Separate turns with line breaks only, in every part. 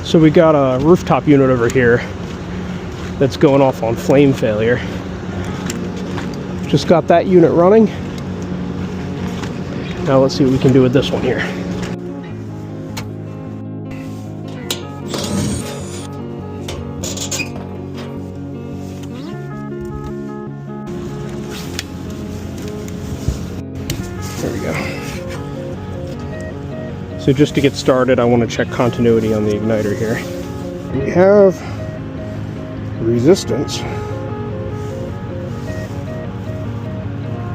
So we got a rooftop unit over here that's going off on flame failure. Just got that unit running. Now let's see what we can do with this one here. There we go. So just to get started, I want to check continuity on the igniter here. We have resistance.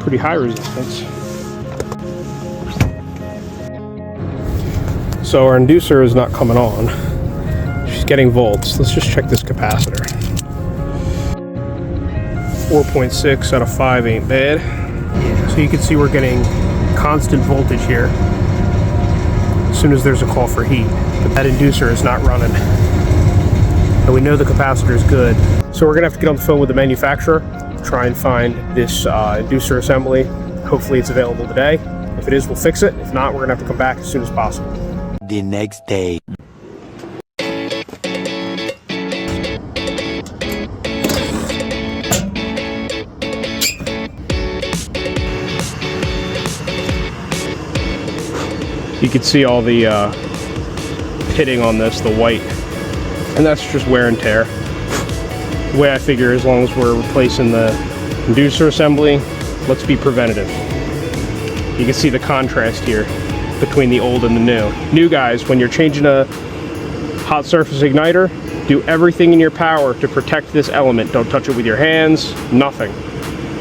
Pretty high resistance. So our inducer is not coming on. She's getting volts. Let's just check this capacitor. 4.6 out of 5 ain't bad. So you can see we're getting constant voltage here as soon as there's a call for heat. But that inducer is not running. And we know the capacitor is good. So we're gonna have to get on the phone with the manufacturer, try and find this inducer assembly. Hopefully it's available today. If it is, we'll fix it. If not, we're gonna have to come back as soon as possible.
The next day.
You can see all the pitting on this, the white, and that's just wear and tear. The way I figure, as long as we're replacing the inducer assembly, let's be preventative. You can see the contrast here between the old and the new. New guys, when you're changing a hot surface igniter, do everything in your power to protect this element. Don't touch it with your hands, nothing,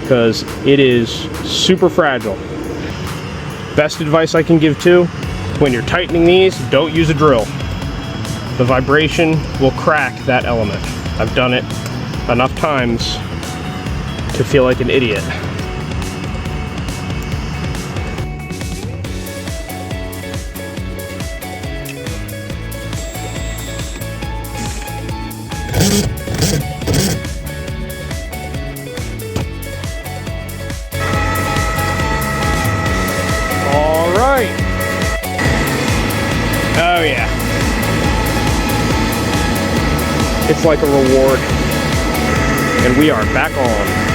because it is super fragile. Best advice I can give too, when you're tightening these, don't use a drill. The vibration will crack that element. I've done it enough times to feel like an idiot. All right. Oh yeah. It's like a reward. And we are back on.